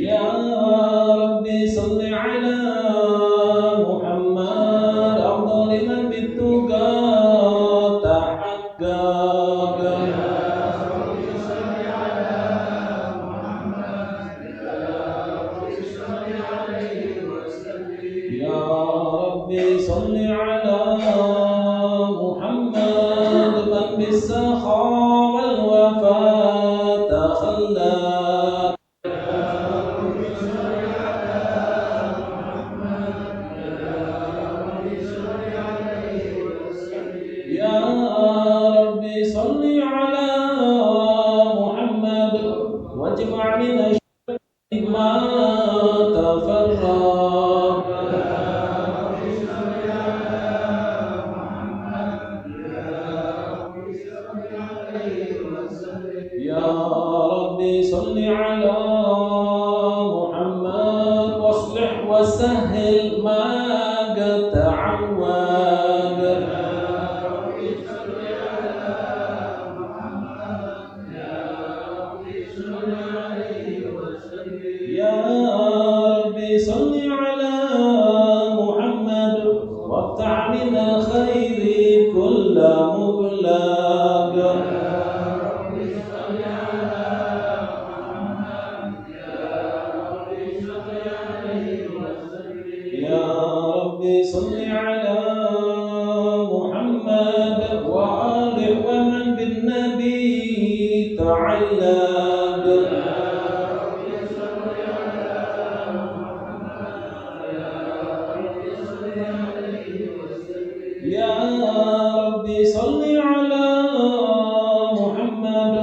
يا ربي صل على محمد أفضل من بالتقى تحقق يا ربي صل على محمد من بالسخاء والوفاء تخلق يا ربي صل على محمد واجمع من الشر ما تفرق يا ربي صل على محمد واصلح وسهل ما قد تعود يا ربي صل على محمد واقطع من الخير كل مغلق يا ربي صل على محمد وآله ومن بالنبي تعلق يا ربي صل على محمد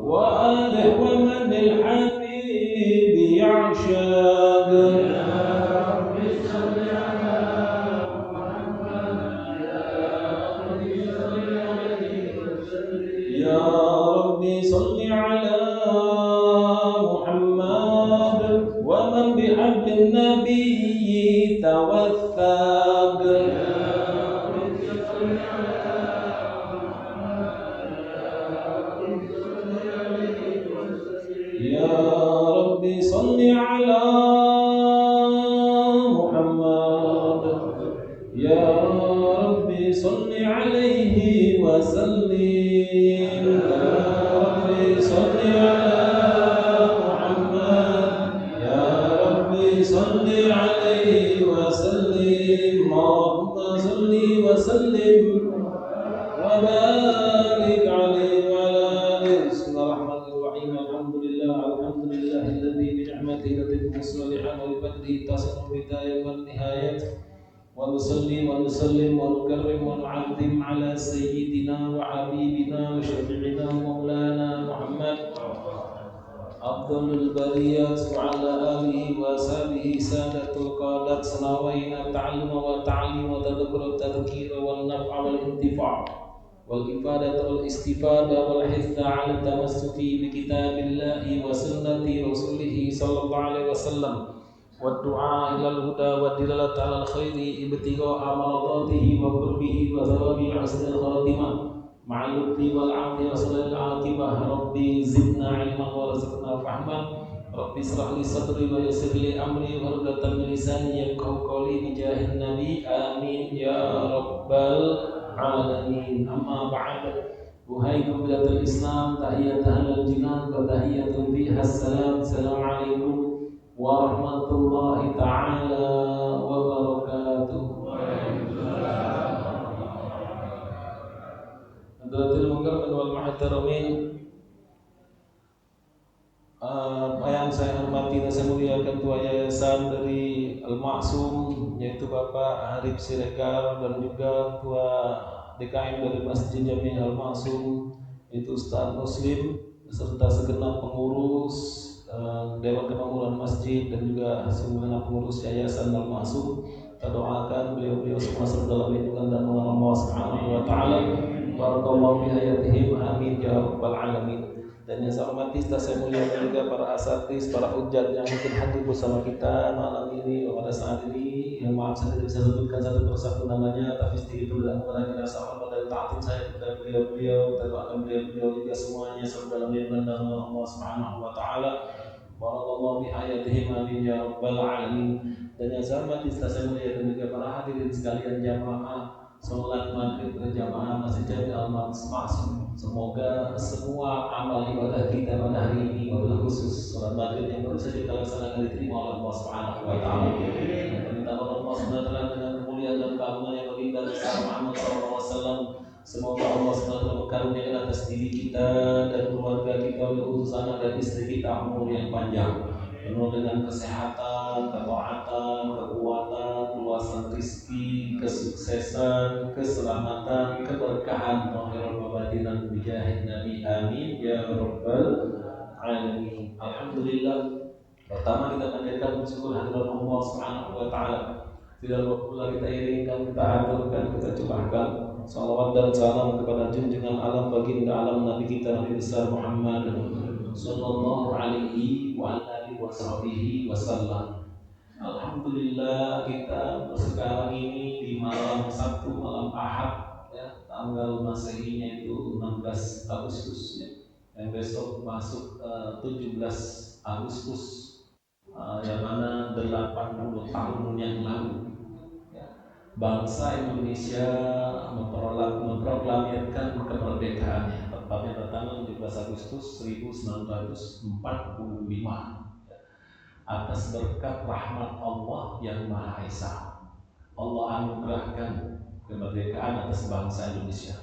وآله ومن للحبيب يعشق يا ربي صل على محمد ومن بحب النبي توثق يا ربي صل على محمد يا ربي صل عليه وسلم يا ربي صل على محمد يا ربي صل عليه وسلم اللهم صل وسلم وبارك عليه وعلى آله. بسم الله الرحمن الرحيم. الحمد لله الذي بنعمته تتم الصالحات وبفضله تصل البداية والنهاية. ونصلي ونسلم ونكرم ونعظم على سيدنا وحبيبنا وشفيعنا مولانا محمد أفضل البريات وعلى آله وصحبه سادة القادة سنوين التعلم والتعليم وتذكر التذكير والنفع والانتفاع والإفادة والاستفادة والحث على التمسك بكتاب الله وسنة رسوله صلى الله عليه وسلم والدعاء إلى الهدى والدلالة على الخير ابتغاء مرضاته وقربه وثوابه حسن الخاتمة مع اللطف والعفو وحسن العاقبة. ربي زدنا علما ورزقنا فهما. ربي اشرح لي صدري ويسر لي أمري واحلل من لساني يفقهوا قولي بجاه النبي آمين يا رب العالمين. أما بعد أحييكم بتحية الإسلام تحية أهل الجنان وتحية فيها السلام. السلام عليكم warahmatullahi ta'ala wabarakatuh. Hadratil mukarramin wal muhtaramin, yang saya hormati dan saya muliakan Ketua Yayasan dari Al-Ma'sum, yaitu Bapak Arif Siregar, dan juga Ketua DKM dari Masjid Jami Al-Ma'sum, yaitu Ustaz Muslim, serta segenap pengurus Dewan Kemakmuran Masjid dan juga segenap pengurus Yayasan Al-Ma'sum. Kita doakan beliau-beliau semua dalam lindungan dan naungan Allah Subhanahu wa taala. Barakallahu fi hayatihim, amin ya rabbal alamin. Dan yang saya hormati, saya muliakan juga para asatidz, para ujat yang mungkin hadir bersama kita malam ini pada saat ini. Yang maaf saya tidak bisa sebutkan satu persatu namanya, tapi sedikit berdoa kepada kita sahabat dan taatin saya kepada beliau-beliau, kita doakan beliau-beliau juga semuanya serta dalam lindungan Allah Subhanahu wa taala. Barakallahu bi hayatihim amin ya rabbal alamin. Dan yang saya hormati, saya muliakan juga para hadirin sekalian jamaah sholat maghrib berjamaah Masjid Jami Al-Maksum. Semoga semua amal ibadah kita pada hari ini, wabil khusus sholat maghrib yang baru saja kita laksanakan diterima oleh Allah Subhanahu wa taala. Dan perminta Allah Subhanahu wa taala dengan kemuliaan dan keagungan yang baginda besar Muhammad sallallahu alaihi wasallam. Semoga Allah Subhanahu wa taala berkaruniakan atas diri kita dan keluarga kita, khusus anak dan istri kita umur yang panjang, penuh dengan kesehatan, ketaatan, kekuatan, luasan rezeki, kesuksesan, keselamatan, keberkahan, zahir wa batinan bijahid Nabi amin ya rabbal alamin. Alhamdulillah. Pertama kita panjatkan bersyukur hadirat Allah Subhanahu wa taala. Tidak lupa pula kita iringkan, kita aturkan, kita curahkan salawat dan salam kepada junjungan alam baginda alam Nabi kita Nabi besar Muhammad sallallahu alaihi wa alihi wasallam. Alhamdulillah, kita sekarang ini di malam Sabtu, malam Ahad ya, tanggal Masehinya itu 16 Agustus ya. Yang besok masuk 17 Agustus yang mana 80 tahun yang lalu ya, bangsa Indonesia memproklamirkan kemerdekaannya. Tepatnya tanggal 17 Agustus 1945 atas berkat rahmat Allah yang Maha Esa. Allah anugerahkan kemerdekaan atas bangsa Indonesia.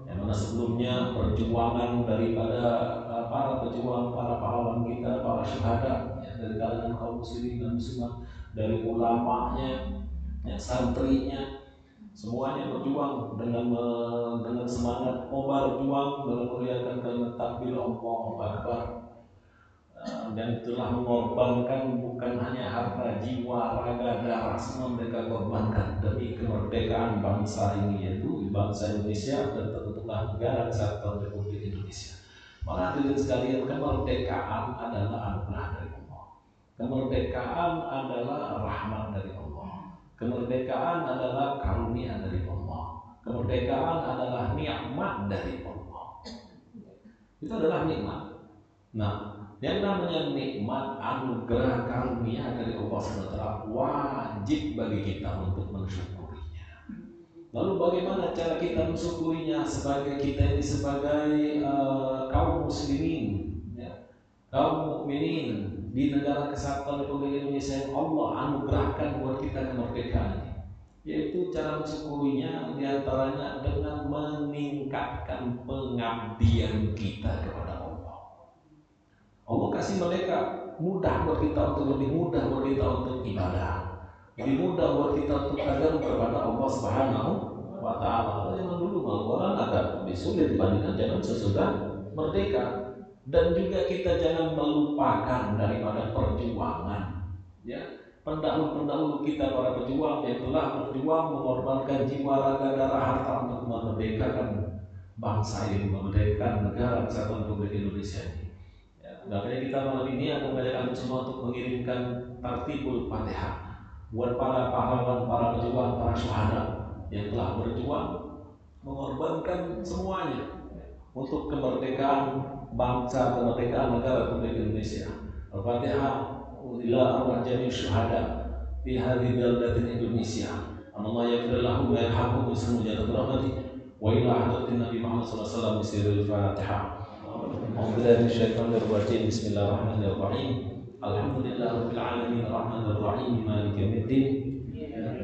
Yang mana sebelumnya perjuangan daripada para pejuang, para pahlawan kita, para syuhada ya, dari kalangan kaum muslimin dan muslimat, dari ulamanya, ya, santrinya, semuanya berjuang dengan semangat mau berjuang dalam meriahkan kalimat takbir Allahu Akbar, dan telah mengorbankan bukan hanya harta, jiwa, raga, darah, semua mereka korbankan demi kemerdekaan bangsa ini, yaitu bangsa Indonesia dan tentulah negara kesatuan Republik Indonesia. Para hadirin sekalian, kemerdekaan adalah anugerah dari Allah. Kemerdekaan adalah rahmat dari Allah. Kemerdekaan adalah karunia dari Allah. Kemerdekaan adalah nikmat dari Allah. Itu adalah nikmat. Nah, yang namanya nikmat, anugerah, karunia dari Allah SWT wajib bagi kita untuk mensyukurinya. Lalu bagaimana cara kita mensyukurinya sebagai kita ini sebagai kaum muslimin, ya, kaum mukminin di negara kesatuan Republik Indonesia yang Allah anugerahkan buat kita kemerdekaan, yaitu cara mensyukurinya diantaranya dengan meningkatkan pengabdian kita kepada Allah. Allah kasih mereka mudah buat kita untuk lebih mudah buat kita untuk ibadah, lebih mudah buat kita untuk agar kepada Allah Subhanahu wa taala. Yang dulu malah agak lebih sulit dibandingkan zaman sesudah merdeka. Dan juga kita jangan melupakan daripada perjuangan ya, pendahulu-pendahulu kita, para pejuang yang telah berjuang mengorbankan jiwa, raga, darah, harta untuk memerdekakan bangsa ini, memerdekakan negara kesatuan Republik Indonesia ini. Makanya kita malam ini akan mengajak semua untuk mengirimkan tartibul Fatihah buat para pahlawan, para pejuang, para syuhada yang telah berjuang mengorbankan semuanya untuk kemerdekaan bangsa, kemerdekaan negara Republik Indonesia. Al-Fatihah ila arwah jami syuhada fi hadhihi baldatin Indonesia. Allah yaghfir lahum wa yarhamhum wa yuslimu jannat rahmati wa ila hadratin Nabi Muhammad sallallahu alaihi wasallam bisirul Fatihah. Bismillahirrahmanirrahim. Alhamdulillahirabbil alamin arrahmanir rahim maliki yaumiddin.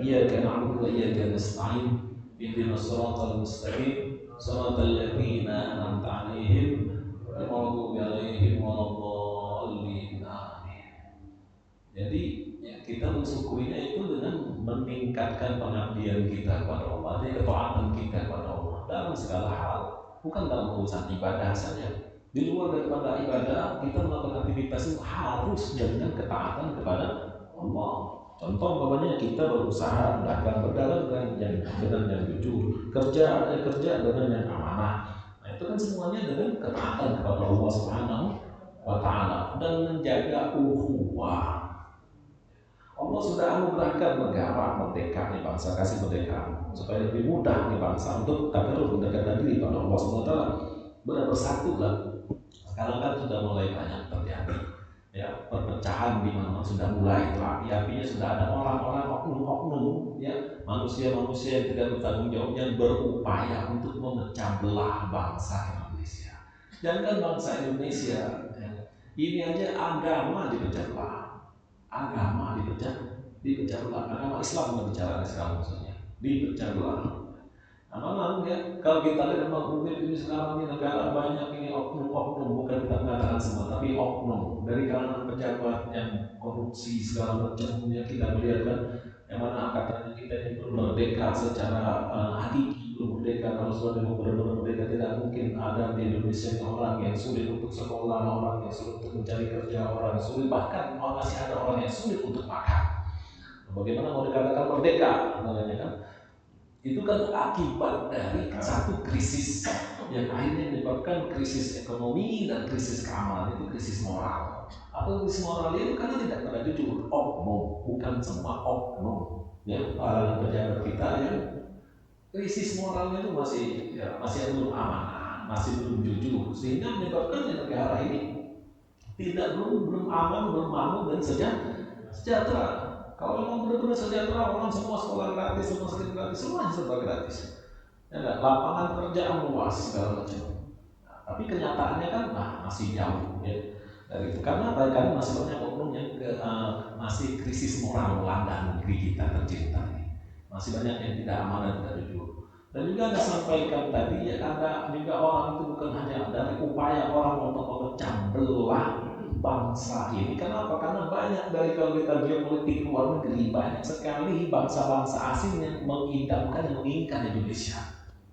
Iyyaka na'budu wa iyyaka nasta'in. Ihdinas siratal mustaqim. Shiratal ladzina an'amta 'alaihim ghairil maghdubi 'alaihim waladdallin. Amin. Jadi ya, kita mensyukurinya itu dengan meningkatkan pengabdian kita kepada Allah, ketaatan kita kepada Allah dalam segala hal, bukan dalam urusan ibadah saja. Di luar daripada ibadah, kita melakukan aktivitas itu harus dengan ketaatan kepada Allah. Contoh umpamanya kita berusaha berdagang dengan yang jujur, kerja dengan yang amanah. Nah, itu kan semuanya dengan ketaatan kepada Allah Subhanahu wa Ta'ala dan menjaga ukhuwah. Allah sudah anugerahkan negara merdeka nih bangsa, kasih merdeka supaya lebih mudah nih bangsa untuk terus mendekatkan diri pada Allah Subhanahu wa Ta'ala, bersatu lah. Sekarang kan sudah mulai banyak terjadi ya perpecahan di mana sudah mulai itu api-apinya sudah ada orang-orang oknum-oknum ya manusia-manusia yang tidak bertanggung jawab yang berupaya untuk memecah belah bangsa Indonesia. Jangan bangsa Indonesia ya, ini aja agama dipecah belah. Agama dipecah belah. Agama Islam nggak bicara sekarang maksudnya dipecah belah. Nah, memang ya kalau kita lihat memang ini sekarang ini negara banyak ini oknum-oknum, bukan kita mengatakan semua, tapi oknum dari kalangan pejabat yang korupsi segala macam yang kita melihat kan, yang mana katanya kita ini belum merdeka secara hakiki, belum merdeka. Kalau sudah benar-benar merdeka tidak mungkin ada di Indonesia orang yang sulit untuk sekolah, orang yang sulit untuk mencari kerja, orang yang sulit, bahkan masih ada orang yang sulit untuk makan. Bagaimana mau dikatakan merdeka namanya kan? Itu kan akibat dari satu krisis yang akhirnya menyebabkan krisis ekonomi dan krisis keamanan, itu krisis moral. Apa krisis moral itu? Karena tidak pernah jujur, oknum, bukan semua oknum ya, para pejabat kita yang krisis moralnya itu masih belum aman, masih belum jujur, sehingga menyebabkan negara ini belum aman, belum makmur dan sejahtera. Kalau memang benar-benar sejahtera, orang semua sekolah gratis, semua sakit gratis, semuanya serba gratis. Ya, lapangan pekerjaan luas segala macam. Nah, tapi kenyataannya kan masih jauh ya dari itu. Karena masih banyak oknum yang masih krisis moral melanda negeri kita tercinta ini. Masih banyak yang tidak aman dan tidak jujur. Dan juga Anda sampaikan tadi ya, ada juga orang itu bukan hanya dari upaya orang untuk memecah belah bangsa ini. Kenapa? Karena banyak dari kalau kita geopolitik luar negeri, banyak sekali bangsa-bangsa asing yang mengidamkan dan menginginkan Indonesia.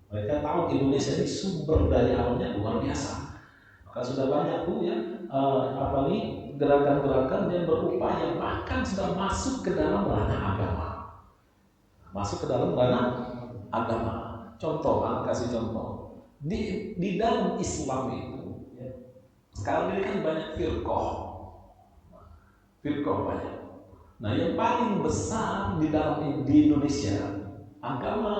Mereka tahu Indonesia ini sumber daya alamnya luar biasa. Maka sudah banyak tuh ya gerakan-gerakan yang berupaya bahkan sudah masuk ke dalam ranah agama. Masuk ke dalam ranah agama. Contoh, kasih contoh. Di dalam Islam itu sekarang ini kan banyak firqah banyak. Nah, yang paling besar di Indonesia, agama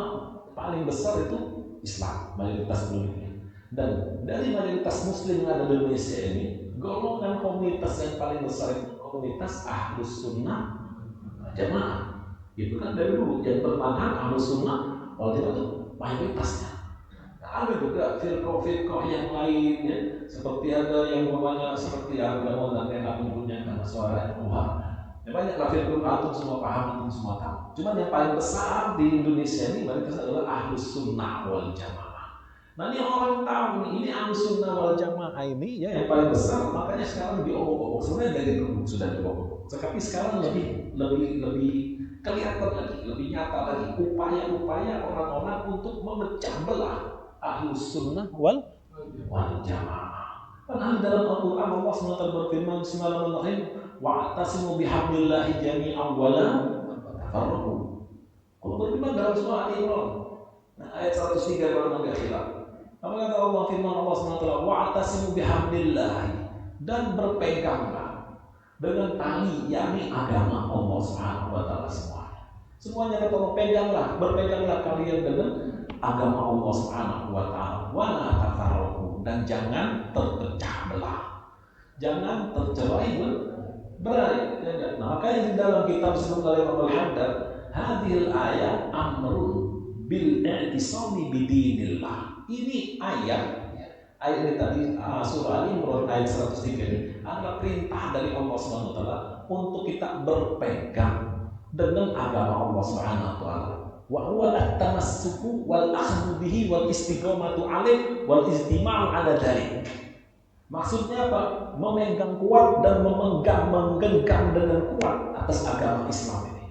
paling besar itu Islam, mayoritas penduduknya. Dan dari mayoritas Muslim yang ada di Indonesia ini, golongan komunitas yang paling besar itu komunitas Ahlus Sunnah Jamaah. Itu kan dari dulu yang pertama Ahlus Sunnah wal Jamaah itu mayoritasnya. Ada juga firqah yang lain ya, seperti ada yang namanya seperti agama dan enak menyebutnya karena suara yang keluar. Ya, banyaklah firqah, antum semua paham, antum semua tahu. Cuma yang paling besar di Indonesia ini mayoritas adalah Ahlus Sunnah wal Jamaah. Nah, ini orang tahu nih, ini Ahlus Sunnah wal Jamaah ini ya yang paling besar, makanya sekarang diobok-obok. Sebenarnya dari dulu sudah diobok-obok. Tapi sekarang lebih kelihatan lagi, lebih nyata lagi upaya-upaya orang-orang untuk memecah belah Ahlus Sunnah wal Jamaah. Karena dalam Al-Quran Allah SWT berfirman Bismillahirrahmanirrahim, wa'tasimu bihablillahi jami'an wa la tafarraqu. Allah berfirman dalam surah Al-Imran, ayat 103 kalau enggak khilaf. Apa kata Allah? Firman Allah SWT, wa'tasimu bihablillahi, dan berpeganglah dengan tali, yakni agama Allah Subhanahu wa Ta'ala semuanya kata Allah, berpeganglah kalian dengan agama Allah Subhanahu wa Ta'ala, wa la tafarraqu, dan jangan terpecah belah, jangan tercerai berai. Nah, makanya di dalam kitab disebut oleh Imam Al-Haddad, hadhil ayat amrun bil i'tisami bidinillah. Ini ayat ini tadi surah Al-Imran ayat 103 ini adalah perintah dari Allah Subhanahu wa Ta'ala untuk kita berpegang dengan agama Allah Subhanahu wa Ta'ala. Wa huwa at-tamassuku wal akhdhu bihi wal istiqamatu 'alaih wal istima'u 'ala dzalik. Maksudnya apa? Memegang kuat dan menggenggam dengan kuat atas agama Islam ini.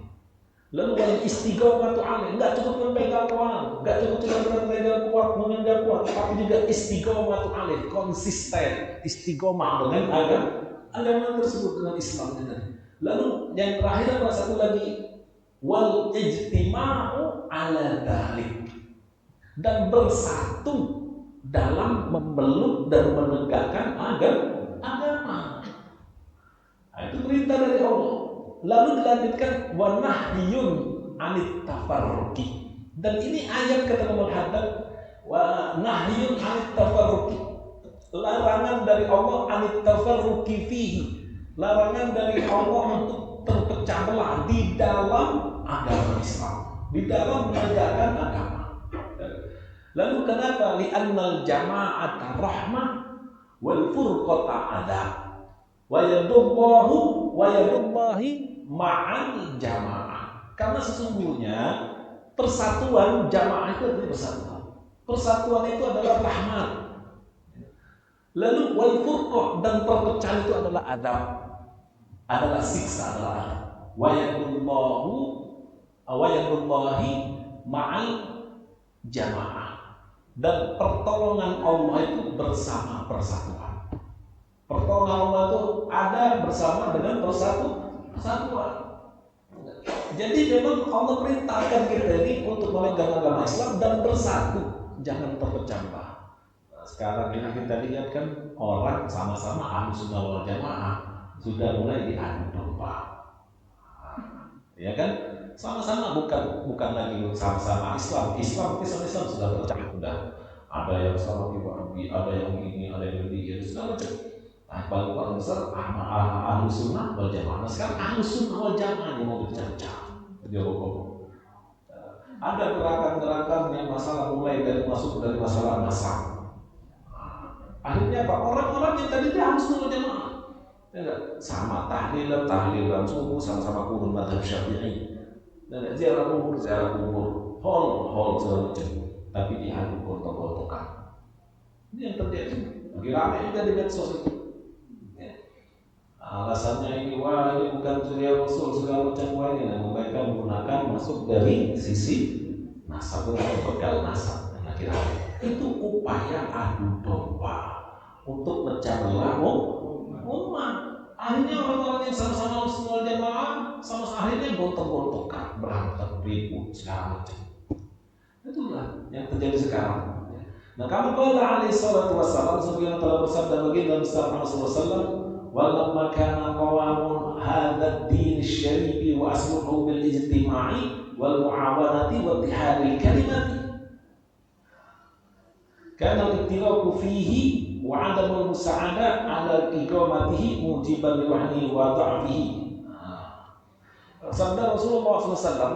Lalu wal istiqamatu 'alaih, enggak cukup memegang kuat, enggak cukup memegang kuat, memegang kuat, tapi juga istiqamatu 'alaih, konsisten, istiqamah dengan agama tersebut, dengan Islam ini. Lalu yang terakhir ada satu lagi, wal ijtima'u 'ala dzalik, dan bersatu dalam memeluk dan menegakkan agama. Nah, itu perintah dari Allah. Lalu dilanjutkan wa nahyun anit tafarruqi. Dan ini ayat kata Imam Al-Haddad, wa nahyun anit tafarruqi. Larangan dari Allah anit tafarruqi fihi. Larangan dari Allah untuk terpecah belah di dalam agama Islam, di dalam menegakkan agama. Lalu kenapa? Li'annal jama'ata rahmah wal furqata adab. Wa yadullahi ma'al jama'ah. Karena sesungguhnya persatuan jamaah itu adalah persatuan. Persatuan itu adalah rahmat. Lalu wal furqah dan perpecahan itu adalah adab. Adalah siksa, adalah adab. Wa yadullahi ma'al jamaah. Dan pertolongan Allah itu bersama persatuan. Pertolongan Allah itu ada bersama dengan persatuan. Jadi memang Allah perintahkan kita ini untuk memegang agama Islam dan bersatu, jangan terpecah belah. Nah, sekarang ini kita lihat kan orang sama-sama Ahlus Sunnah wal Jamaah sudah mulai diadu domba. Ya kan? Sama-sama bukan lagi sama-sama Islam sudah pecah, sudah ada yang sama Wahabi, ada yang ini, ada yang ini, sudah pecah. Nah, paling besar Ahlus Sunnah wal Jamaah. Nah, sekarang Ahlus Sunnah wal Jamaah yang mau dipecah-pecah. Ada gerakan-gerakan yang masalah mulai dari masalah nasab. Akhirnya apa? Orang-orang yang tadi dia Ahlus Sunnah wal Jamaah, sama tahlilan subuh, sama-sama kurun mazhab Syafi'i. Dan ziarah kubur, hol segala macam, tapi diadu gontok-gontokan. Ini yang terjadi. Lagi ramai juga di medsos itu. Ya. Alasannya ini, wah ini bukan surya Rasul segala macam, wah ini. Nah, mereka menggunakan masuk dari sisi nasab atau pegal nasab. Nah, kira-kira itu upaya adu domba untuk pecah belah umat. Akhirnya orang-orang yang sama-sama Sunnah Jamaah sama akhirnya gontok-gontokan, berantem, ribut, segala macam. Itulah yang terjadi sekarang. Nah, kama qala alaihi salatu wassalam, sebagaimana telah bersabda baginda besar Muhammad sallallahu alaihi wasallam, "Walamma kana qawamun hadha ad-din asy-syarif wa asluhu bil ijtima'i wal mu'awanati wa ittihadil kalimati." Kana al-ittiraqu fihi wa 'adamul musa'adah 'ala iqamatihi mujiban li wahni wa dha'fihi. Sabda Rasulullah SAW,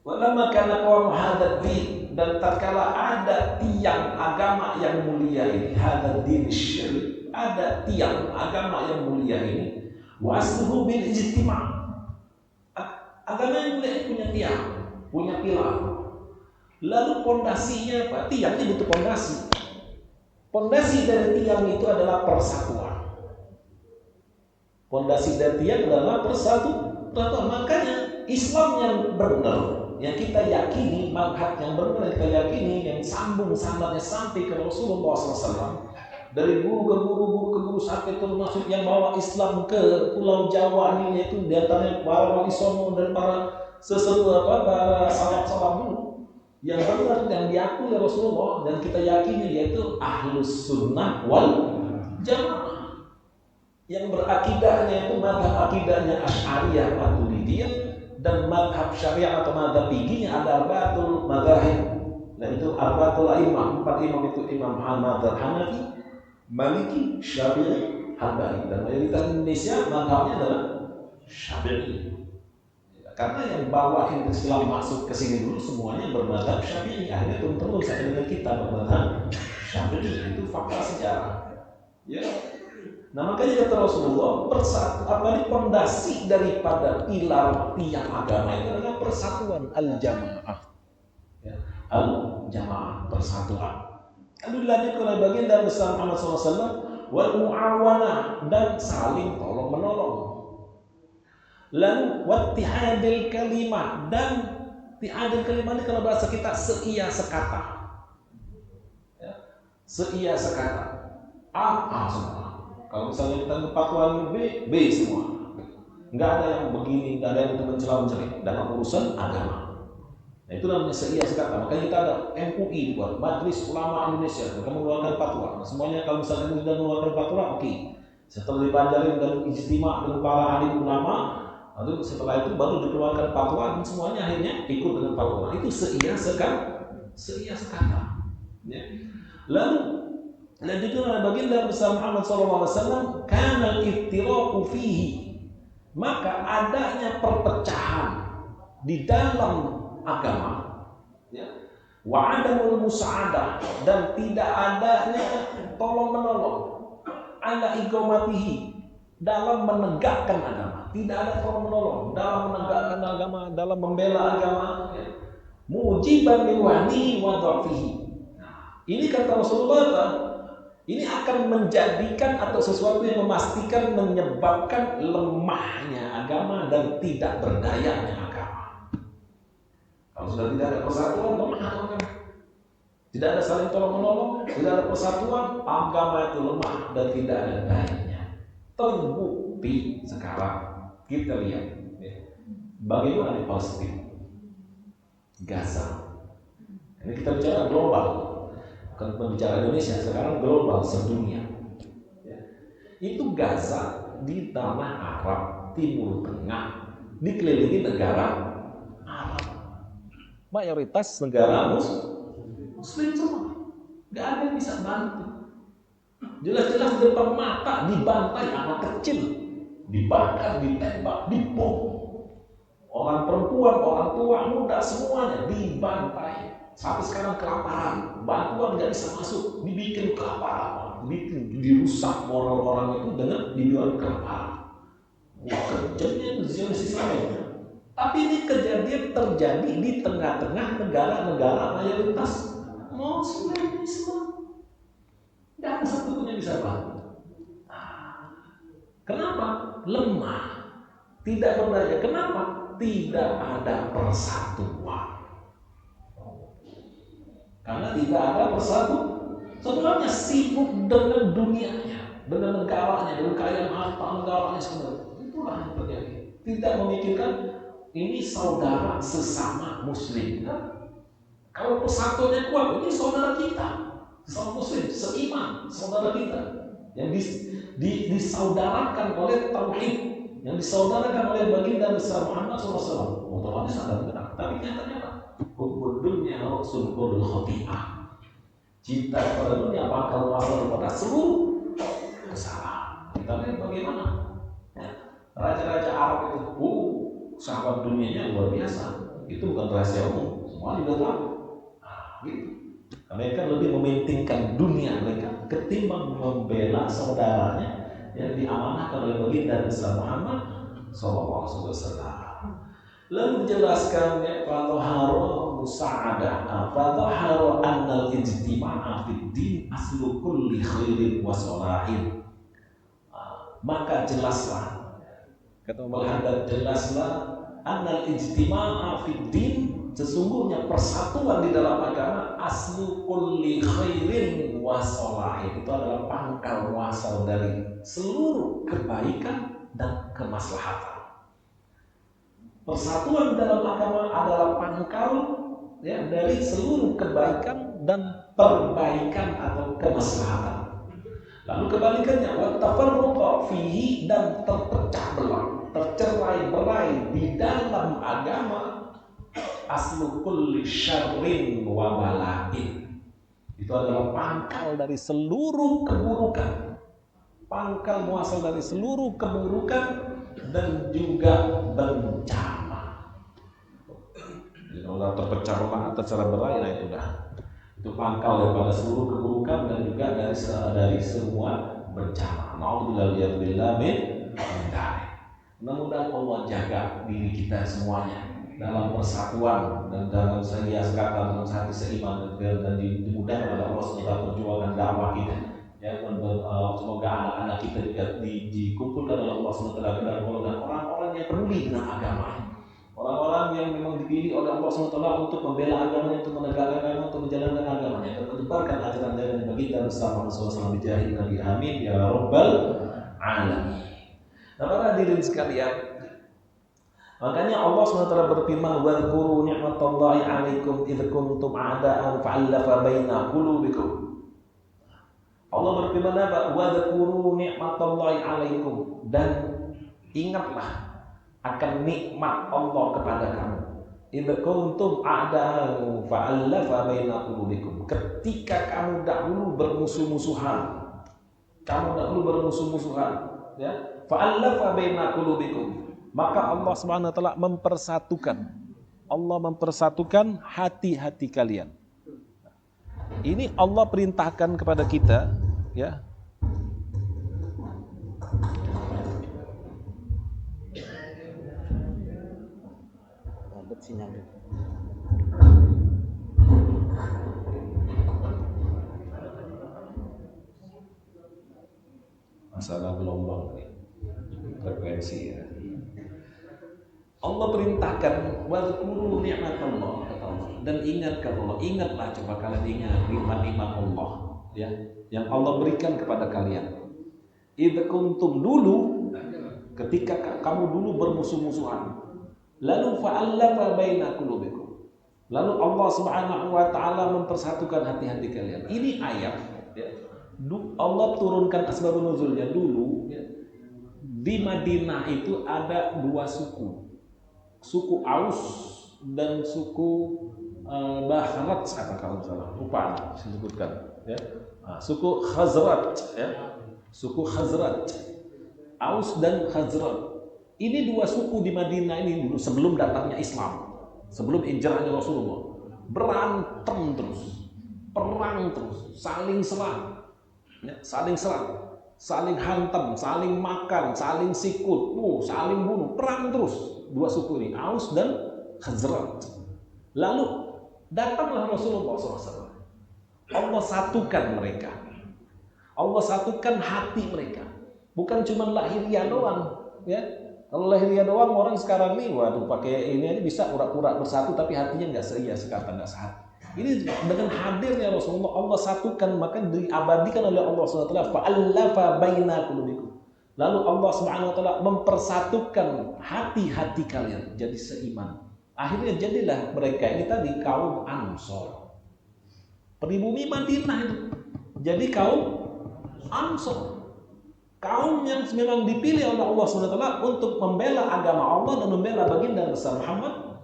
walamma kana qawam hadad din, dan tatkala ada tiang agama yang mulia ini, hadad din syarif, ada tiang agama yang mulia ini, wasluhu bil ijtima'. Agama yang mulia ini punya tiang, punya pilar. Lalu pondasinya apa? Tiang ini butuh pondasi. Pondasi dari tiang itu adalah persatuan. Pondasi dari tiang adalah persatuan. Makanya Islam yang benar, yang kita yakini, mazhab yang benar yang kita yakini, yang sambung sanadnya sampai ke Rasulullah SAW, dari guru ke guru sampai termasuk yang bawa Islam ke Pulau Jawa ini, yaitu diantaranya para wali songo dan para para salaf dulu, yang benar yang diakui oleh Rasulullah dan kita yakini, yaitu Ahlus Sunnah wal Jamaah. Yang berakidahnya itu madhab akidahnya Asy'ariyah Maturidiyah, dan madhab syariah atau madhab fikihnya ada arba'atul madzahib. Nah, itu arba'atul a'immah, 4 imam itu Imam Madhab Hanafi, Maliki, Syafi'i, Hambali. Dan mayoritas Indonesia madhabnya adalah Syafi'i. Karena yang bawain Islam masuk ke sini dulu semuanya bermadhab Syafi'i. Akhirnya turun-turun sampai dengan kita bermadhab Syafi'i. Itu fakta sejarah. Ya. Nah, makanya kata Rasulullah, apalagi pondasi daripada pilar tiang agama itu adalah persatuan al-jamaah. Ya, al-jamaah, persatuan. Lalu dilanjutkan oleh baginda besar Muhammad SAW, wal mu'awanah, dan saling tolong menolong. Lalu wattihadil kalimah, dan tihadil kalimah ini kalau bahasa kita seia sekata. Ya, seia sekata. A semua. Kalau misalnya kita kepatuhan B semua. Enggak ada yang begini, enggak ada yang mencela-mencela dalam urusan agama. Nah, itu namanya seia sekata. Makanya kita ada MUI, buat Majelis Ulama Indonesia, mereka mengeluarkan fatwa. Nah, semuanya kalau misalnya sudah mengeluarkan fatwa, oke. Setelah dipelajari dan ijtima dengan para alim ulama, lalu setelah itu baru dikeluarkan fatwa dan semuanya akhirnya ikut dengan fatwa. Itu seia sekata. Ya. Lalu lanjutkan oleh baginda besar Muhammad SAW, kana al-iftiraqu fihi, maka adanya perpecahan di dalam agama, ya, wa adamul musa'adah, dan tidak adanya tolong menolong, ala iqamatihi, dalam menegakkan agama, tidak ada tolong menolong dalam menegakkan agama, dalam membela agama, ya. Mujiban liwani wa dhafihi. Nah, ini kata Rasulullah, ini akan menjadikan atau sesuatu yang memastikan, menyebabkan lemahnya agama dan tidak berdayanya agama. Kalau sudah tidak ada persatuan, lemah agama. Tidak ada saling tolong menolong, tidak ada persatuan, agama itu lemah dan tidak ada dayanya. Terbukti sekarang kita lihat, ya, bagaimana di Palestina, Gaza. Ini kita bicara global, bukan bicara Indonesia, sekarang global, sedunia. Ya. Itu Gaza di tanah Arab, Timur Tengah, dikelilingi negara Arab. Mayoritas negara Muslim semua. Gak ada yang bisa bantu. Jelas-jelas depan mata dibantai anak kecil, dibakar, ditembak, dibom. Orang perempuan, orang tua, muda, semuanya dibantai. Sampai sekarang kelaparan, bantuan nggak bisa masuk, dibikin kelaparan, dirusak moral orang itu dengan dibilang kelaparan. Kejadian Zionis Israel. Tapi ini kejadian terjadi di tengah-tengah negara-negara mayoritas Muslim Islam. Nggak ada satupun yang bisa bantu. Kenapa? Lemah, tidak berdaya. Kenapa? Tidak ada persatuan. Karena tidak ada persatuan. Sebenarnya sibuk dengan dunianya, dengan negaranya, dengan kekayaan harta negaranya sebenarnya. Itulah yang terjadi. Tidak memikirkan ini saudara sesama Muslim. Kan? Kalau persatuannya kuat, ini saudara kita, sesama Muslim, seiman, saudara kita yang disaudarakan oleh tauhid, yang disaudarakan oleh baginda besar Muhammad SAW. Otomatis ada benar. Tapi nyatanya apa? Hukum dunia sulhul khoti'ah. Cinta kepada dunia bakal wasal kepada seluruh kesalahan. Kita lihat bagaimana raja-raja Arab itu, sahabat dunianya luar biasa. Itu bukan rahasia umum, semua juga tahu. Gitu. Mereka lebih mementingkan dunia mereka ketimbang membela saudaranya yang diamanahkan oleh baginda besar Muhammad SAW. Lalu dijelaskan ya, fathaharu musa'adah, fathaharu annal ijtima'a fid din aslu kulli khairin wa salahin. Maka jelaslah, kata Al-Haddad, jelaslah annal ijtima'a fid din, sesungguhnya persatuan di dalam agama aslu kulli khairin wa salahin, itu adalah pangkal muasal dari seluruh kebaikan dan kemaslahatan. Persatuan dalam agama adalah pangkal ya, dari seluruh kebaikan dan perbaikan atau kemaslahatan. Lalu kebalikannya, wa tafarruqa fihi, dan terpecah belah, tercerai-berai di dalam agama aslu kulli syarrin wa bala'in. Itu adalah pangkal dari seluruh keburukan. Pangkal muasal dari seluruh keburukan dan juga bencana. Jadi kalau terpecah belah, tercerai-berai, nah itu dah. Itu pangkal daripada seluruh keburukan dan juga dari semua bencana. Nauzubillah min dzalik. Mudah-mudahan Allah jaga diri kita semuanya dalam persatuan dan dalam sedia sekata, dalam hati seiman, dan dimudahkan oleh Allah SWT perjuangan dakwah kita. Ya, semoga anak-anak kita dikumpulkan oleh Allah SWT dalam golongan orang-orang yang peduli dengan agama, orang-orang yang memang dipilih oleh Allah SWT untuk membela agamanya, untuk menegakkan agama, untuk menjalankan agamanya, dan menyebarkan ajaran-ajaran baginda bersama Rasulullah SAW. Bijahil Nabi, amin ya rabbal alamin. Nah, para hadirin sekalian, Makanya Allah SWT berfirman, "Wadhkuru ni'matallahi 'alaikum idz kuntum a'da'an fa'alafa baina qulubikum." Allah berfirman apa? "Wadhkuru ni'matallahi 'alaikum." Dan ingatlah akan nikmat Allah kepada kamu. Idz kuntum a'da'an fa'alafa baina qulubikum. Ketika kamu dahulu bermusuh-musuhan. Ya. Fa'alafa baina qulubikum. Maka Allah SWT mempersatukan hati-hati kalian. Ini Allah perintahkan kepada kita, ya. Masalah gelombang frekuensi, ya. Allah perintahkan wadhkuru ni'matallah, kata Allah, dan ingatlah, coba kalian ingat nikmat-nikmat Allah, ya, yang Allah berikan kepada kalian. Idz kuntum, dulu ketika kamu dulu bermusuh-musuhan, lalu fa'alafa baina qulubikum, lalu Allah Subhanahu wa taala mempersatukan hati-hati kalian. Ini ayat, ya, Allah turunkan asbabun nuzulnya dulu, ya. Di Madinah itu ada dua suku Aus dan suku Bahrat, kalau salah, lupa saya sebutkan, ya. Suku Khazraj, ya. Suku Khazraj, Aus dan Khazraj. Ini dua suku di Madinah ini dulu sebelum datangnya Islam, sebelum hijrahnya Rasulullah, berantem terus, perang terus, saling serang, ya, saling hantam, saling makan, saling sikut, saling bunuh, perang terus. Dua suku ini, Aus dan Khazraj. Lalu datanglah Rasulullah SAW. Allah satukan mereka. Allah satukan hati mereka. Bukan cuma lahiriah doang, ya. Kalau lahiriah doang orang sekarang nih, waduh, pakai ini aja bisa pura-pura bersatu, tapi hatinya nggak sekata, nggak sehati. Ini dengan hadirnya Rasulullah, Allah satukan, maka diabadikan oleh Allah SWT. Fa'alafa baina qulubikum. Lalu Allah SWT mempersatukan hati-hati kalian jadi seiman. Akhirnya jadilah mereka ini tadi kaum Ansor. Pribumi Madinah itu jadi kaum Ansor. Kaum yang memang dipilih oleh Allah SWT untuk membela agama Allah dan membela baginda besar Muhammad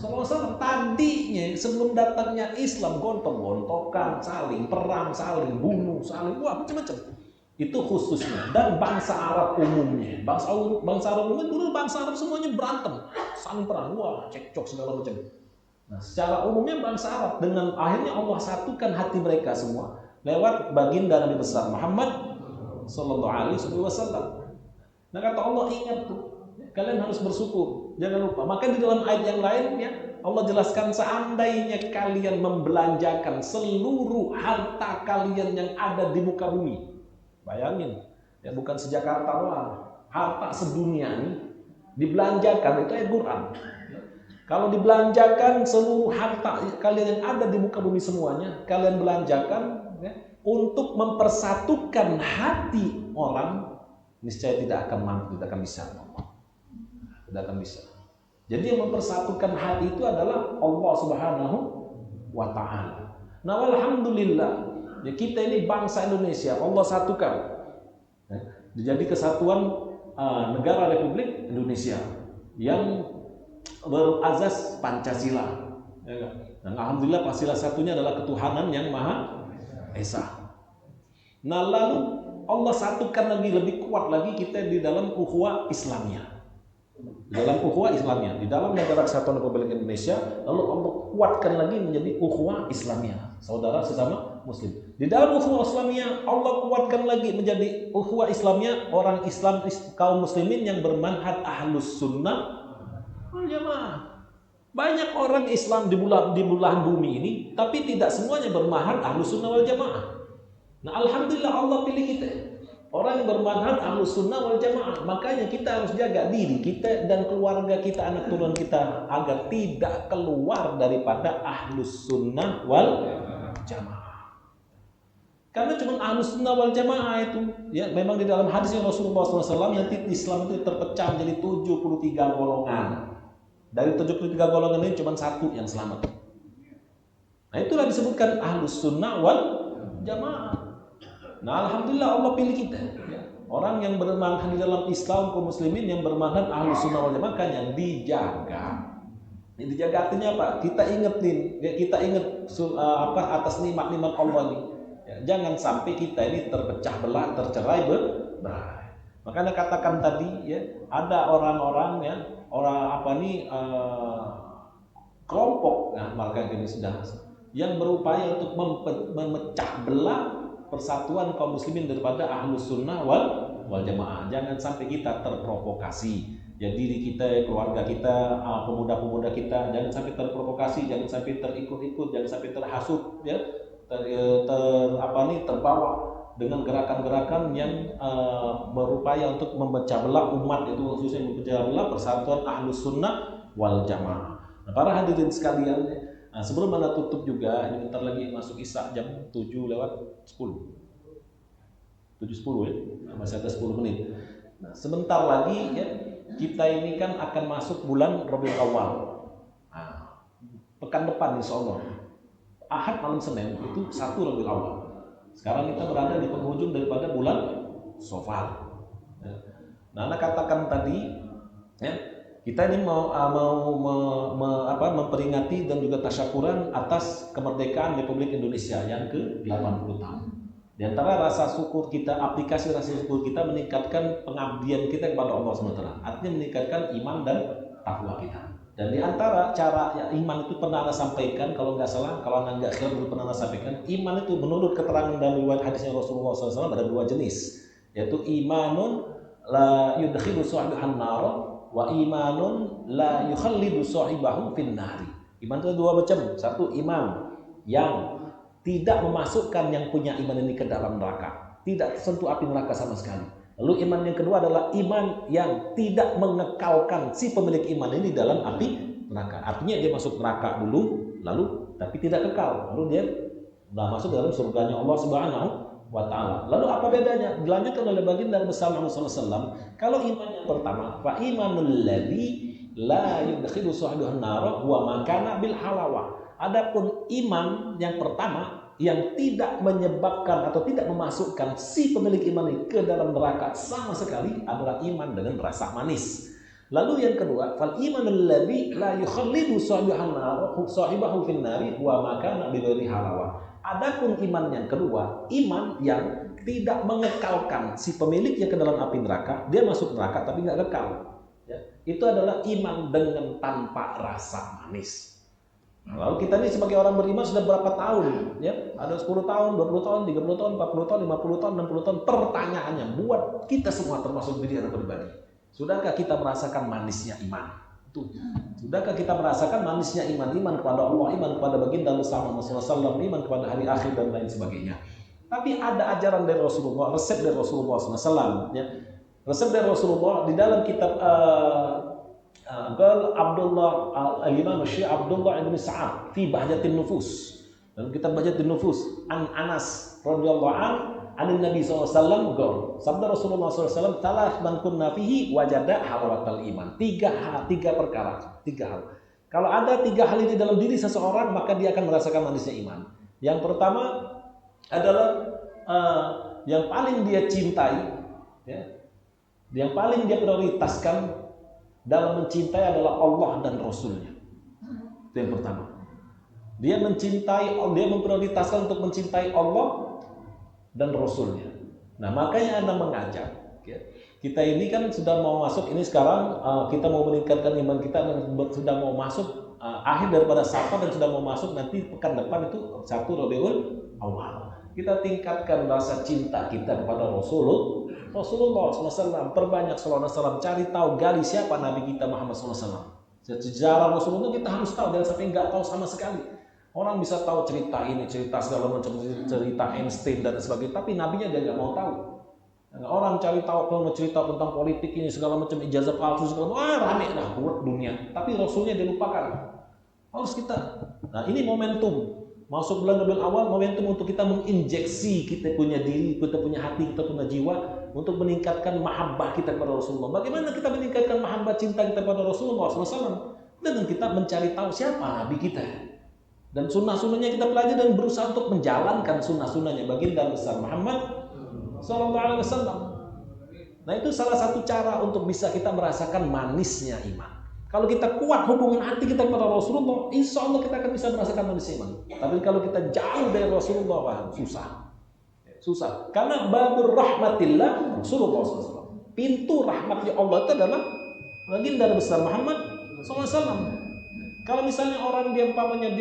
SAW. Tadinya sebelum datangnya Islam, gontok-gontokan, saling perang, saling bunuh, saling macam-macam. Itu khususnya. Dan bangsa Arab umumnya, bangsa Arab umumnya dulu, bangsa Arab semuanya berantem, saling perang, cekcok segala macam. Nah, secara umumnya bangsa Arab, dengan akhirnya Allah satukan hati mereka semua lewat baginda Nabi besar Muhammad Sallallahu Alaihi Wasallam. Nah, kata Allah, ingat tuh, kalian harus bersyukur, jangan lupa. Maka di dalam ayat yang lain, ya, Allah jelaskan, seandainya kalian membelanjakan seluruh harta kalian yang ada di muka bumi. Bayangin, ya, bukan seJakarta doang, harta sedunia ini dibelanjakan, itu ayat Quran. Kalau dibelanjakan seluruh harta kalian yang ada di muka bumi semuanya, kalian belanjakan, ya, untuk mempersatukan hati orang, niscaya tidak akan mampu, tidak akan bisa. Tidak akan bisa. Jadi yang mempersatukan hati itu adalah Allah Subhanahu wa Ta'ala. Nah, alhamdulillah, ya, kita ini bangsa Indonesia, Allah satukan, ya, jadi kesatuan negara Republik Indonesia yang berazas Pancasila, ya. Dan alhamdulillah Pancasila satunya adalah ketuhanan yang Maha Esa. Nah, lalu Allah satukan lagi, lebih kuat lagi kita di dalam ukhuwah Islamiyah. Di dalam ukhuwah Islamiyah, di dalam negara kesatuan Republik Indonesia, lalu Allah kuatkan lagi menjadi ukhuwah Islamiyah, saudara sesama Muslim. Di dalam ukhuwah Islamiyah, Allah kuatkan lagi menjadi ukhuwah Islamiyah, orang Islam, kaum muslimin yang bermanhaj Ahlus Sunnah wal Jamaah. Banyak orang Islam di belahan bumi ini, tapi tidak semuanya bermanhaj Ahlus Sunnah wal Jamaah. Nah, alhamdulillah Allah pilih kita, orang yang bermanhaj Ahlus Sunnah wal Jamaah. Makanya kita harus jaga diri kita dan keluarga kita, anak turun kita, agar tidak keluar daripada Ahlus Sunnah wal Jamaah. Karena cuma Ahlus Sunnah wal Jamaah itu, ya memang di dalam hadisnya Rasulullah SAW nanti Islam itu terpecah menjadi 73 golongan. Dari 73 golongan ini cuma satu yang selamat. Nah itulah disebutkan Ahlus Sunnah wal Jamaah. Nah alhamdulillah Allah pilih kita. Ya. Orang yang bermanhaj di dalam Islam kaum muslimin yang bermanhaj Ahlus Sunnah wal Jamaah kan yang dijaga. Yang dijaga artinya apa? Kita ingetin, ya, kita ingat atas nikmat-nikmat Allah ini. Ya, jangan sampai kita ini terpecah belah, tercerai berai. Makanya katakan tadi, ya, ada orang-orang ya, kelompok, nah, marga ini sudah yang berupaya untuk memecah belah persatuan kaum muslimin daripada Ahlus Sunnah wal Jamaah. Jangan sampai kita terprovokasi. Ya diri kita, keluarga kita, pemuda-pemuda kita, jangan sampai terprovokasi, jangan sampai terikut-ikut, jangan sampai terhasut, ya. Terbawa dengan gerakan-gerakan yang berupaya untuk memecah belah umat, itu khususnya memecah belah persatuan Ahlus Sunnah wal Jamaah. Nah, para hadirin sekalian, sebelum Anda tutup juga, ini bentar lagi masuk Isya jam 7:10. 7:10 ya, masih ada 10 menit. Nah, sebentar lagi ya, kita ini kan akan masuk bulan Rabiul Awal. Nah, pekan depan insya Allah. Ahad malam Senin itu 1 Rabiul Awal. Sekarang kita berada di penghujung daripada bulan Safar. Nah, Anda katakan tadi, ya, kita ini mau memperingati dan juga tasyakuran atas kemerdekaan Republik Indonesia yang ke-80 tahun. Di antara rasa syukur kita, aplikasi rasa syukur kita meningkatkan pengabdian kita kepada Allah SWT. Artinya meningkatkan iman dan takwa kita. Dan di antara cara ya, iman itu pernah Anda sampaikan, kalau nggak salah, kalau Anda nggak kira pernah Anda sampaikan, iman itu menurut keterangan dan riwayat hadisnya Rasulullah SAW ada 2 jenis, yaitu imanun la yudkhilu sahibahan nar wa imanun la yukhallidu sahibahu fin nari. Iman itu 2 macam. Satu, iman yang tidak memasukkan yang punya iman ini ke dalam neraka, tidak tersentuh api neraka sama sekali. Lalu iman yang kedua adalah iman yang tidak mengekalkan si pemilik iman ini dalam api neraka. Artinya dia masuk neraka dulu, lalu tapi tidak kekal. Lalu dia sudah masuk dalam surganya Allah Subhanahu wa Ta'ala. Lalu apa bedanya? Dilanjutkan oleh baginda besar Muhammad SAW. Kalau iman yang pertama, fa imanul ladzi la yudkhilu sahibahu an-nar wa makana bil halawah. Adapun iman yang pertama yang tidak menyebabkan atau tidak memasukkan si pemilik iman ini ke dalam neraka sama sekali adalah iman dengan rasa manis. Lalu yang kedua, fal imanul ladzi la yukhallidu sahibahu fin nari wa makana bighairi halawah. Adapun iman yang kedua, iman yang tidak mengekalkan si pemiliknya ke dalam api neraka, dia masuk neraka tapi nggak kekal. Ya, itu adalah iman dengan tanpa rasa manis. Lalu kita ini sebagai orang beriman sudah berapa tahun? Ya, ada 10 tahun, 20 tahun, 30 tahun, 40 tahun, 50 tahun, 60 tahun. Pertanyaannya buat kita semua termasuk diri Anda pribadi. Sudahkah kita merasakan manisnya iman? Itu. Sudahkah kita merasakan manisnya iman kepada Allah, iman kepada baginda Muhammad SAW, iman kepada hari akhir dan lain sebagainya. Tapi ada ajaran dari Rasulullah, resep dari Rasulullah SAW. Ya. Resep dari Rasulullah di dalam kitab Imam Syekh Abdullah ibn Sa'ad fi Bahjatin Nufus. Dalam kitab Bahjatin Nufus, an Anas radhiyallahu an Nabi SAW, sabda Rasulullah SAW, talah man kunna fihi wajada halawatal iman. 3 perkara, 3 hal. Kalau ada 3 hal ini dalam diri seseorang, maka dia akan merasakan manisnya iman. Yang pertama adalah yang paling dia cintai, ya, yang paling dia prioritaskan dalam mencintai adalah Allah dan Rasulnya. Itu yang pertama. Dia memprioritaskan untuk mencintai Allah dan Rasulnya. Nah makanya Anda mengajak. Ya. Kita ini kan sudah mau masuk, ini sekarang kita mau meningkatkan iman kita, sudah mau masuk akhir daripada Safar dan sudah mau masuk nanti pekan depan itu 1 Rabiul Awal. Kita tingkatkan rasa cinta kita kepada Rasulullah SAW, perbanyak salawat salam, cari tahu, gali siapa Nabi kita Muhammad SAW. Sejarah Rasulullah kita harus tahu, jangan sampai nggak tahu sama sekali. Orang bisa tahu cerita ini, cerita segala macam, cerita Einstein dan sebagainya, tapi nabinya dia nggak mau tahu. Orang cari tahu kalau cerita tentang politik ini segala macam, ijazah palsu segala macam, rame dah buat dunia. Tapi Rasulnya dilupakan. Harus kita. Nah ini momentum. Masuk bulan Rabiul Awal momentum untuk kita menginjeksi kita punya diri, kita punya hati, kita punya jiwa untuk meningkatkan mahabbah kita kepada Rasulullah. Bagaimana kita meningkatkan mahabbah cinta kita kepada Rasulullah SAW? Dengan kita mencari tahu siapa Nabi kita. Dan sunnah-sunnahnya kita pelajari dan berusaha untuk menjalankan sunnah-sunnahnya baginda besar Muhammad SAW. Nah itu salah satu cara untuk bisa kita merasakan manisnya iman. Kalau kita kuat hubungan hati kita kepada Rasulullah, insya Allah kita akan bisa merasakan manisnya iman. Tapi kalau kita jauh dari Rasulullah, wah, susah. Karena babur rahmatillah Rasulullah SAW. Pintu rahmatnya Allah itu adalah baginda besar Muhammad SAW. Kalau misalnya orang dia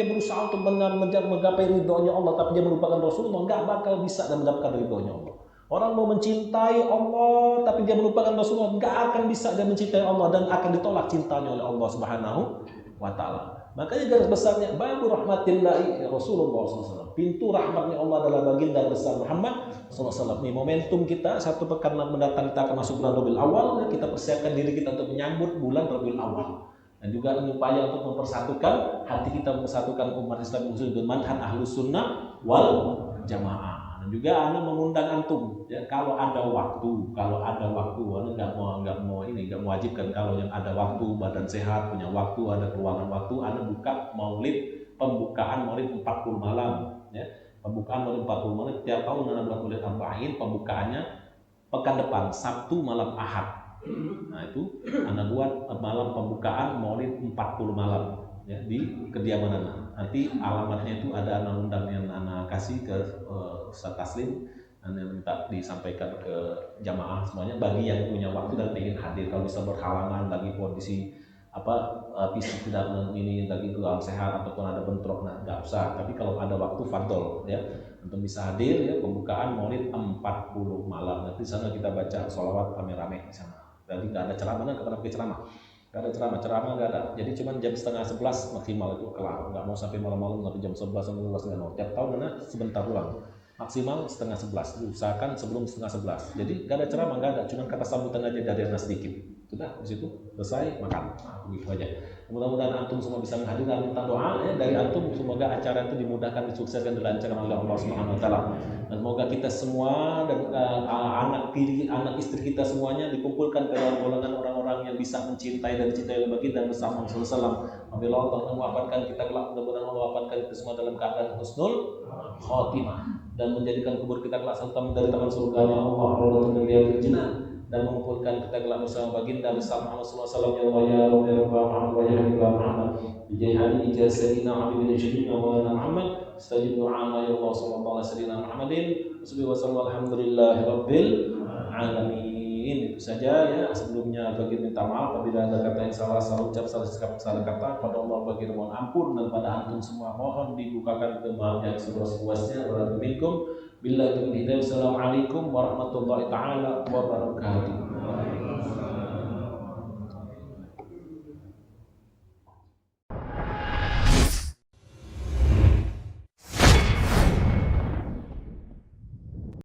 berusaha untuk menggapai ridhonya Allah, tapi dia melupakan Rasulullah, nggak bakal bisa dan mendapatkan ridhonya Allah. Orang mau mencintai Allah tapi dia melupakan Rasulullah, nggak akan bisa dia mencintai Allah dan akan ditolak cintanya oleh Allah Subhanahu wa Ta'ala. Makanya garis besarnya babu rahmatillahi Rasulullah SAW. Pintu rahmatnya Allah adalah baginda besar Muhammad SAW. Ini momentum kita, satu pekan mendatang kita akan masuk bulan Rabiul Awal. Kita persiapkan diri kita untuk menyambut bulan Rabiul Awal. Dan juga upaya untuk mempersatukan hati kita, mempersatukan umat Islam muslim dengan manhaj ahlus sunnah wal jamaah. Juga Anda mengundang antum ya, kalau ada waktu Anda nggak mewajibkan, kalau yang ada waktu, badan sehat, punya waktu, ada keluangan waktu, Anda buka pembukaan maulid 40 malam ya. Pembukaan maulid 40 malam tiap tahun Anda buat maulid arba'in, pembukaannya pekan depan Sabtu malam Ahad. Nah itu Anda buat malam pembukaan maulid 40 malam ya, di kediaman Anda. Nanti alamatnya itu ada anak undang yang Anda kasih ke Ustaz Taslim, Anda minta disampaikan ke jamaah semuanya bagi yang punya waktu dan ingin hadir. Kalau bisa berhalangan lagi kondisi fisik tidak ini lagi kurang sehat ataupun ada bentrok, nah nggak usah. Tapi kalau ada waktu fadol ya untuk bisa hadir ya, pembukaan maulid 40 malam. Nanti di sana kita baca sholawat rame-rame di sana. Jadi nggak ada ceramah, nggak pernah pakai ceramah. Gak ada ceramah nggak ada. Jadi cuma jam 10:30 maksimal itu kelar. Nggak mau sampai malam-malam sampai jam 11 sampai 12 nggak mau. Tiap tahun karena sebentar pulang. Maksimal 10:30. Usahakan sebelum 10:30. Jadi nggak ada ceramah, nggak ada. Cuma kata sambutan aja dari Anda sedikit. Sudah di situ selesai makan. Nah, begitu aja. Mudah-mudahan antum semua bisa menghadirkan, minta doa ya dari antum, semoga acara itu dimudahkan, disukseskan, dilancarkan oleh Allah Subhanahu wa Ta'ala. Dan semoga kita semua dan anak istri kita semuanya dikumpulkan ke dalam golongan orang-orang yang bisa mencintai dan dicintai oleh baginda bersama Rasulullah. Apabila Allah mewafatkan kita kelak, mudah-mudahan Allah mewafatkan kita semua dalam keadaan husnul khotimah dan menjadikan kubur kita kelak serta dari taman surganya Allah Rabbul Jannah, dan mengumpulkan kita kelak bersama baginda bersama Muhammad sallallahu alaihi wasallam. Ya Rabbi ya Muhammad wa ya Habib Muhammad bijahadi ijazina habibina syedina wa Muhammad istajib du'ana ya Allah sallallahu alaihi wasallam Muhammadin sallallahu alhamdulillahi rabbil alamin. Itu saja ya. Sebelumnya bagi minta maaf apabila ada kata yang salah ucap, salah sikap, salah kata, pada Allah bagi mohon ampun, dan pada antum semua mohon dibukakan kemaaf yang seluas-luasnya. Waalaikumsalam. Billahi taufiq. Assalamualaikum warahmatullahi taala wabarakatuh.